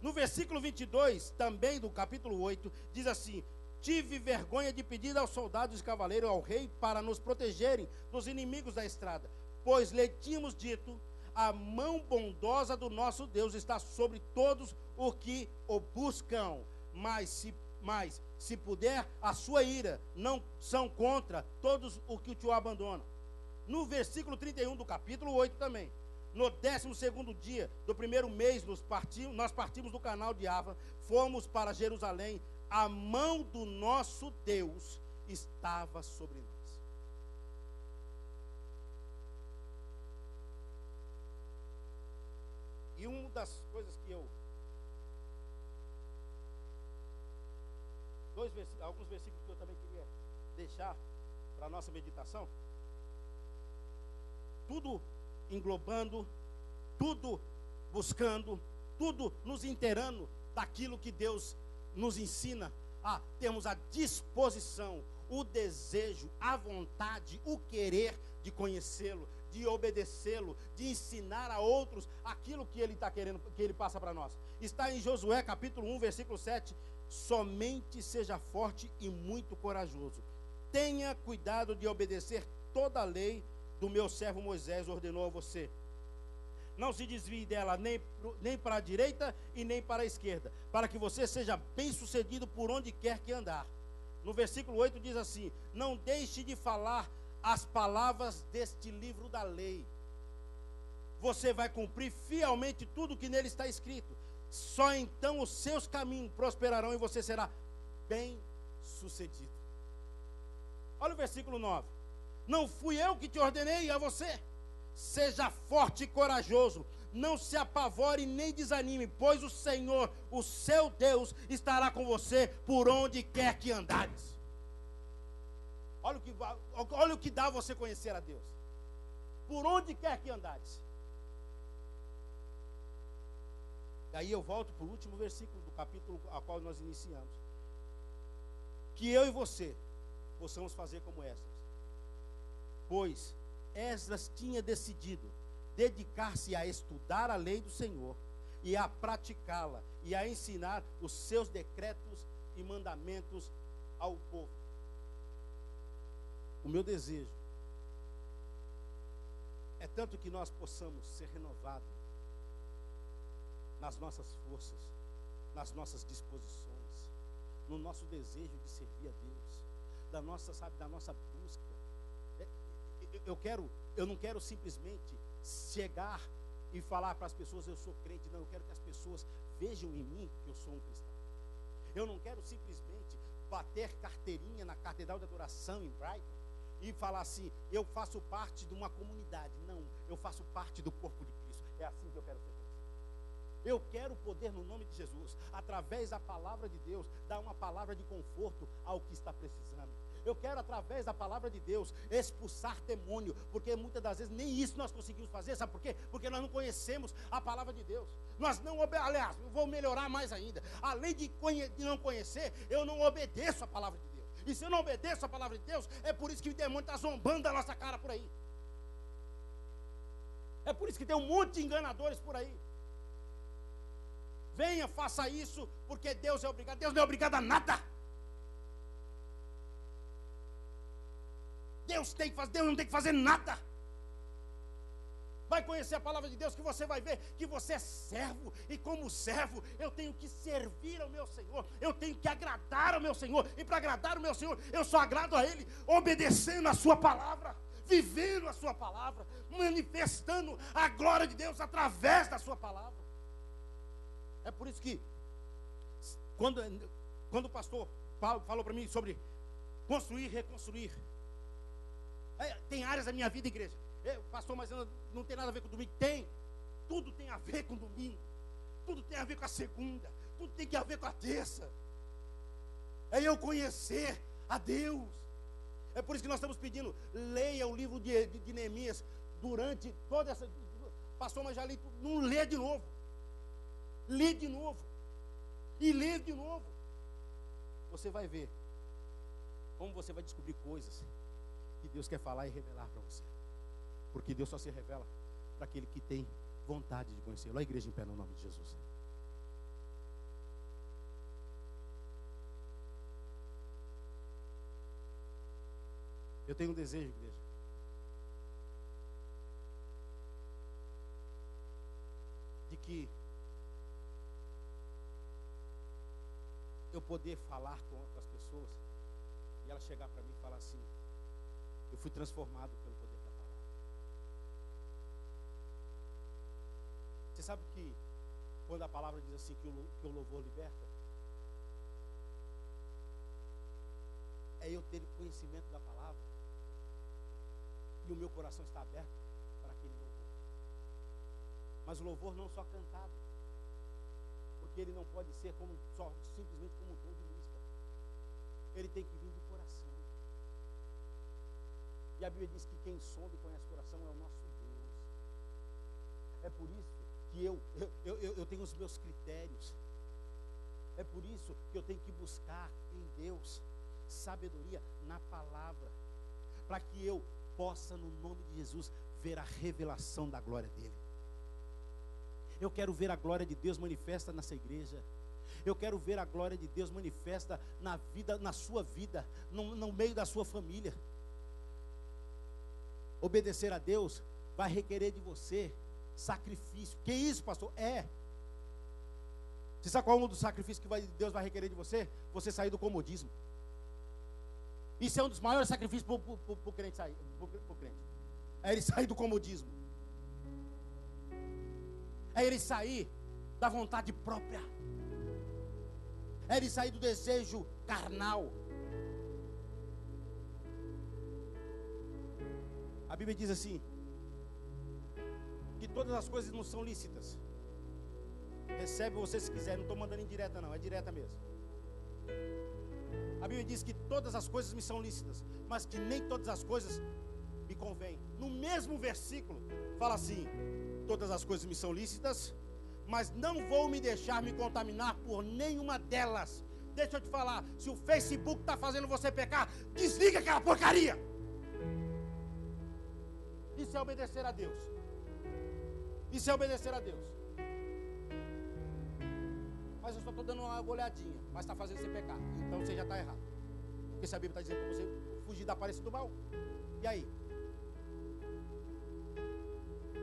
No versículo 22, também do capítulo 8, diz assim: tive vergonha de pedir aos soldados e cavaleiros ao rei para nos protegerem dos inimigos da estrada, pois lhe tínhamos dito: a mão bondosa do nosso Deus está sobre todos os que o buscam, mas se puder, a sua ira não são contra todos os que te abandonam. No versículo 31 do capítulo 8 também, no 12º dia do primeiro mês, nós partimos do canal de Ava, fomos para Jerusalém, a mão do nosso Deus estava sobre nós. E uma das coisas que alguns versículos que eu também queria deixar para a nossa meditação, tudo englobando, tudo buscando, tudo nos inteirando daquilo que Deus nos ensina a termos a disposição, o desejo, a vontade, o querer de conhecê-lo, de obedecê-lo, de ensinar a outros aquilo que ele está querendo, que ele passa para nós. Está em Josué capítulo 1, versículo 7, somente seja forte e muito corajoso. Tenha cuidado de obedecer toda a lei do meu servo Moisés ordenou a você. Não se desvie dela nem para a direita e nem para a esquerda, para que você seja bem sucedido por onde quer que andar. No versículo 8 diz assim: não deixe de falar as palavras deste livro da lei. Você vai cumprir fielmente tudo que nele está escrito. Só então os seus caminhos prosperarão e você será bem sucedido. Olha o versículo 9. Não fui eu que te ordenei a você? Seja forte e corajoso, não se apavore nem desanime, pois o Senhor, o seu Deus, estará com você por onde quer que andares. Olha o que dá você conhecer a Deus. Por onde quer que andares. Daí eu volto para o último versículo do capítulo a qual nós iniciamos. Que eu e você possamos fazer como Esdras. Pois Esdras tinha decidido dedicar-se a estudar a lei do Senhor e a praticá-la e a ensinar os seus decretos e mandamentos ao povo. O meu desejo é tanto que nós possamos ser renovados nas nossas forças, nas nossas disposições, no nosso desejo de servir a Deus, da nossa busca. Eu não quero simplesmente chegar e falar para as pessoas eu sou crente, não, eu quero que as pessoas vejam em mim que eu sou um cristão. Eu não quero simplesmente bater carteirinha na Catedral de Adoração em Brighton e falar assim, eu faço parte de uma comunidade. Não, eu faço parte do corpo de Cristo. É assim que eu quero ser conhecido. Eu quero poder, no nome de Jesus, através da palavra de Deus, dar uma palavra de conforto ao que está precisando. Eu quero, através da palavra de Deus, expulsar demônio, porque muitas das vezes nem isso nós conseguimos fazer. Sabe por quê? Porque nós não conhecemos a palavra de Deus. Nós não aliás, eu vou melhorar mais ainda. Além de não conhecer, eu não obedeço a palavra de Deus. E se eu não obedeço a palavra de Deus, é por isso que o demônio está zombando da nossa cara por aí. É por isso que tem um monte de enganadores por aí. Venha, faça isso, porque Deus é obrigado. Deus não é obrigado a nada. Deus não tem que fazer nada. Vai conhecer a palavra de Deus que você vai ver que você é servo. E como servo, eu tenho que servir ao meu Senhor. Eu tenho que agradar ao meu Senhor. E para agradar ao meu Senhor, eu só agrado a Ele obedecendo a sua palavra, vivendo a sua palavra, manifestando a glória de Deus através da sua palavra. É por isso que quando o pastor falou para mim sobre construir, reconstruir, tem áreas da minha vida, igreja, pastor, mas não tem nada a ver com domingo. Tem, tudo tem a ver com domingo, tudo tem a ver com a segunda, tudo tem a ver com a terça. É eu conhecer a Deus. É por isso que nós estamos pedindo, leia o livro de Neemias durante toda essa. Pastor, mas já li tudo. Não lê de novo. Lê de novo. E lê de novo. Você vai ver como você vai descobrir coisas que Deus quer falar e revelar para você. Porque Deus só se revela para aquele que tem vontade de conhecê-lo. A igreja em pé no nome de Jesus. Eu tenho um desejo, igreja, de que eu poder falar com as pessoas e elas chegar para mim e falar assim: eu fui transformado pelo poder da palavra. Você sabe que quando a palavra diz assim que o louvor liberta, é eu ter conhecimento da palavra e o meu coração está aberto para aquele louvor. Mas o louvor não só cantado, porque ele não pode ser simplesmente como um tom de música. Ele tem que vir do coração. E a Bíblia diz que quem sonda e conhece o coração é o nosso Deus. É por isso que eu tenho os meus critérios. É por isso que eu tenho que buscar em Deus sabedoria na palavra, para que eu possa, no nome de Jesus, ver a revelação da glória dele. Eu quero ver a glória de Deus manifesta nessa igreja. Eu quero ver a glória de Deus manifesta na vida, na sua vida, no meio da sua família. Obedecer a Deus vai requerer de você sacrifício. Que isso, pastor? Você sabe qual é um dos sacrifícios que Deus vai requerer de você? Você sair do comodismo. Isso é um dos maiores sacrifícios para o crente sair. Pro crente. É ele sair do comodismo. É ele sair da vontade própria. É ele sair do desejo carnal. A Bíblia diz assim, que todas as coisas não são lícitas. Recebe você se quiser, não estou mandando indireta não, é direta mesmo. A Bíblia diz que todas as coisas me são lícitas, mas que nem todas as coisas me convêm. No mesmo versículo, fala assim, todas as coisas me são lícitas, mas não vou me deixar me contaminar por nenhuma delas. Deixa eu te falar, se o Facebook está fazendo você pecar, desliga aquela porcaria. Isso é obedecer a Deus. Isso é obedecer a Deus. Mas eu só estou dando uma olhadinha, mas está fazendo você pecar. Então você já está errado. Porque se a Bíblia está dizendo para você fugir da aparência do mal. E aí?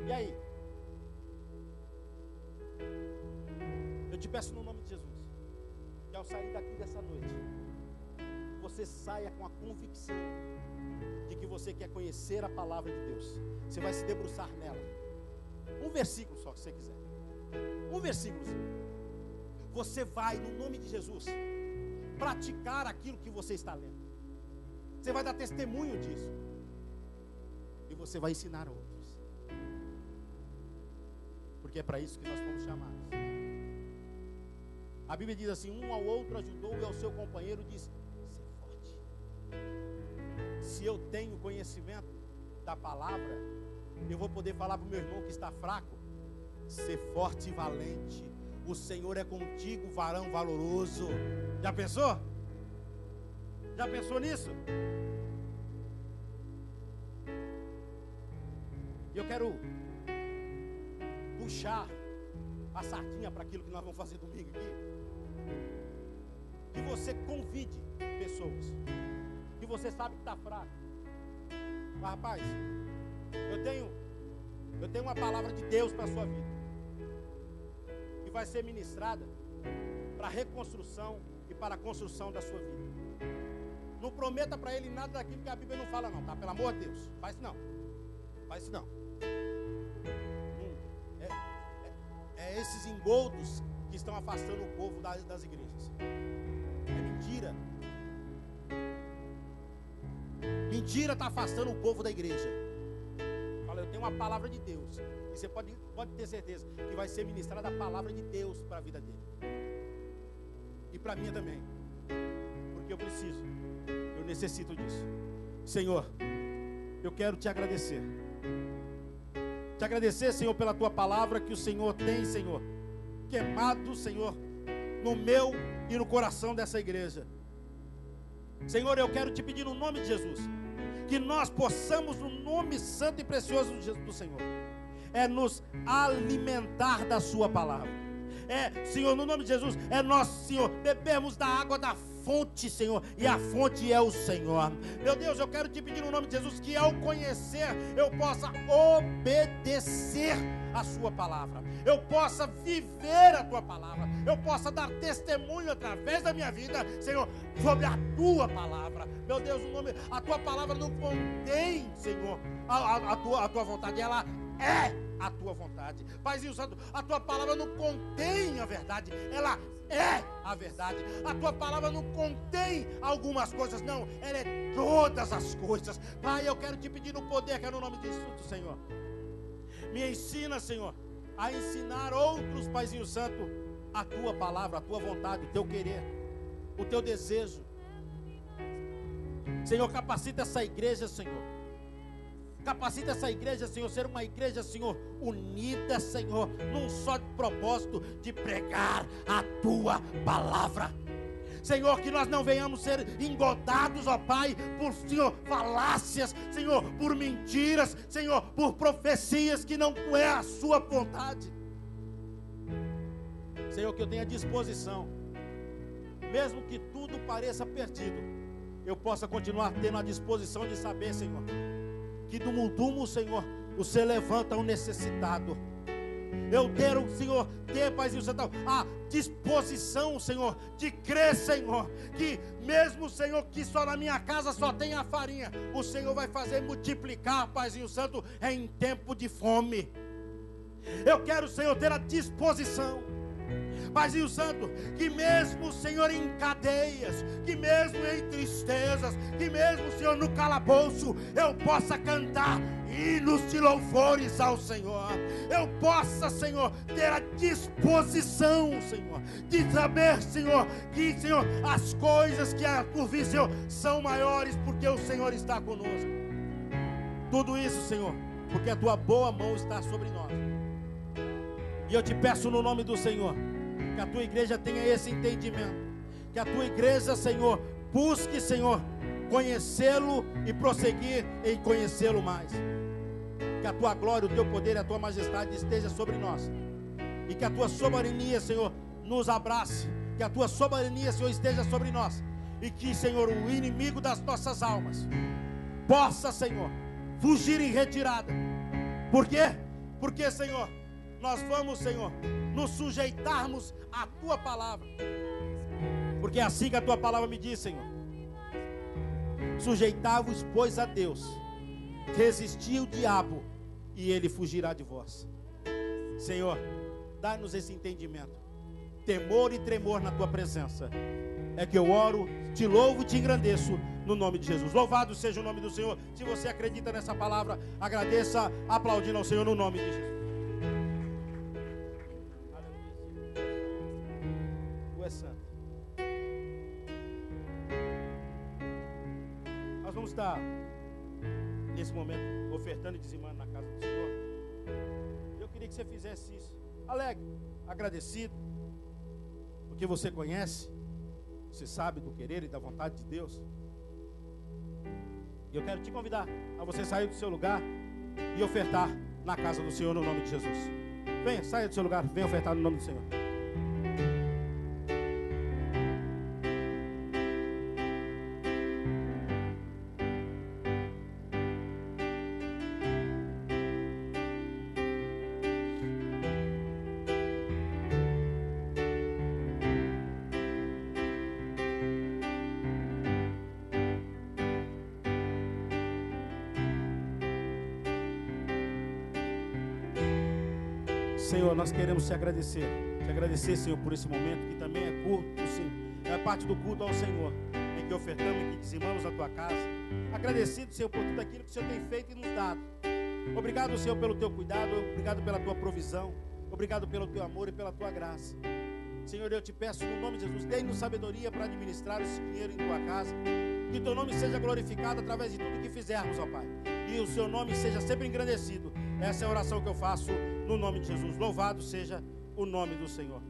E aí? Eu te peço no nome de Jesus, que ao sair daqui dessa noite, você saia com a convicção de que você quer conhecer a palavra de Deus. Você vai se debruçar nela. Um versículo só, que você quiser. Um versículozinho. Você vai, no nome de Jesus, praticar aquilo que você está lendo. Você vai dar testemunho disso. E você vai ensinar outros. Porque é para isso que nós fomos chamados. A Bíblia diz assim, um ao outro ajudou e ao seu companheiro disse, ser forte. Se eu tenho conhecimento da palavra, eu vou poder falar para o meu irmão que está fraco, ser forte e valente. O Senhor é contigo, varão valoroso. Já pensou? Já pensou nisso? Eu quero puxar a sardinha para aquilo que nós vamos fazer domingo aqui. Que você convide pessoas que você sabe que está fraco. Mas rapaz, eu tenho uma palavra de Deus para a sua vida, que vai ser ministrada para a reconstrução e para a construção da sua vida. Não prometa para ele nada daquilo que a Bíblia não fala não, tá? Pelo amor de Deus, faz isso não. Faz isso não. É esses engoldos que estão afastando o povo das igrejas. É mentira. Mentira está afastando o povo da igreja. Fala, eu tenho uma palavra de Deus. E você pode ter certeza que vai ser ministrada a palavra de Deus para a vida dele. E para a minha também. Porque eu preciso. Eu necessito disso. Senhor, eu quero te agradecer. Te agradecer, Senhor, pela tua palavra que o Senhor tem, Senhor, queimado, Senhor, no meu e no coração dessa igreja. Senhor, eu quero te pedir no nome de Jesus, que nós possamos, no nome santo e precioso do Senhor, nos alimentar da sua palavra. Senhor, no nome de Jesus, nós, Senhor, bebemos da água da fonte, Senhor, e a fonte é o Senhor. Meu Deus, eu quero te pedir no nome de Jesus que ao conhecer eu possa obedecer a sua palavra, eu possa viver a tua palavra, eu possa dar testemunho através da minha vida, Senhor, sobre a tua palavra. Meu Deus, a tua palavra não contém, Senhor, a tua vontade, ela é a tua vontade. Paizinho Santo, a tua palavra não contém a verdade, ela é a verdade. A tua palavra não contém algumas coisas, não, ela é todas as coisas. Pai, eu quero te pedir no poder que é no nome de Jesus, Senhor. Me ensina, Senhor, a ensinar outros, Paizinho Santo, a tua palavra, a tua vontade, o teu querer, o teu desejo. Senhor, capacita essa igreja, Senhor. Capacita essa igreja, Senhor, ser uma igreja, Senhor, unida, Senhor, num só propósito de pregar a tua palavra. Senhor, que nós não venhamos ser engodados, ó Pai, por, Senhor, falácias, Senhor, por mentiras, Senhor, por profecias que não é a sua vontade. Senhor, que eu tenha disposição mesmo que tudo pareça perdido, eu possa continuar tendo a disposição de saber, Senhor, que do multumo, Senhor, você levanta o necessitado. Eu quero, Senhor, ter, Paizinho Santo, a disposição, Senhor, de crer, Senhor, que mesmo, Senhor, que só na minha casa só tem a farinha, o Senhor vai fazer multiplicar, Paizinho Santo, em tempo de fome. Eu quero, Senhor, ter a disposição, Paizinho Santo, que mesmo, Senhor, em cadeias, que mesmo em tristezas, que mesmo, Senhor, no calabouço, eu possa cantar hinos de louvores ao Senhor. Eu possa, Senhor, ter a disposição, Senhor, de saber, Senhor, que, Senhor, as coisas que há por vir, Senhor, são maiores, porque o Senhor está conosco. Tudo isso, Senhor, porque a tua boa mão está sobre nós. E eu te peço no nome do Senhor, que a tua igreja tenha esse entendimento, que a tua igreja, Senhor, busque, Senhor, conhecê-lo e prosseguir em conhecê-lo mais. Que a tua glória, o teu poder e a tua majestade esteja sobre nós, e que a tua soberania, Senhor, nos abrace, que a tua soberania, Senhor, esteja sobre nós, e que, Senhor, o inimigo das nossas almas possa, Senhor, fugir em retirada. Por quê? Porque, Senhor, nós vamos, Senhor, nos sujeitarmos à tua palavra, porque é assim que a tua palavra me diz, Senhor: sujeitai-vos, pois, a Deus, resisti o diabo e ele fugirá de vós. Senhor, dá-nos esse entendimento, temor e tremor na tua presença. É que eu oro, te louvo e te engrandeço no nome de Jesus. Louvado seja o nome do Senhor. Se você acredita nessa palavra, agradeça aplaudindo ao Senhor no nome de Jesus. Tu és santo. Nós vamos estar nesse momento ofertando e dizimando na casa do Senhor. Eu queria que você fizesse isso, alegre, agradecido, porque você conhece, você sabe do querer e da vontade de Deus. E eu quero te convidar a você sair do seu lugar e ofertar na casa do Senhor no nome de Jesus. Venha, saia do seu lugar, venha ofertar no nome do Senhor. Senhor, nós queremos te agradecer, Senhor, por esse momento que também é culto, sim, é parte do culto ao Senhor, em que ofertamos e que dizimamos na tua casa. Agradecido, Senhor, por tudo aquilo que o Senhor tem feito e nos dado. Obrigado, Senhor, pelo teu cuidado, obrigado pela tua provisão, obrigado pelo teu amor e pela tua graça. Senhor, eu te peço no nome de Jesus, dê-nos sabedoria para administrar esse dinheiro em tua casa, que o teu nome seja glorificado através de tudo que fizermos, ó Pai, e o seu nome seja sempre engrandecido. Essa é a oração que eu faço no nome de Jesus. Louvado seja o nome do Senhor.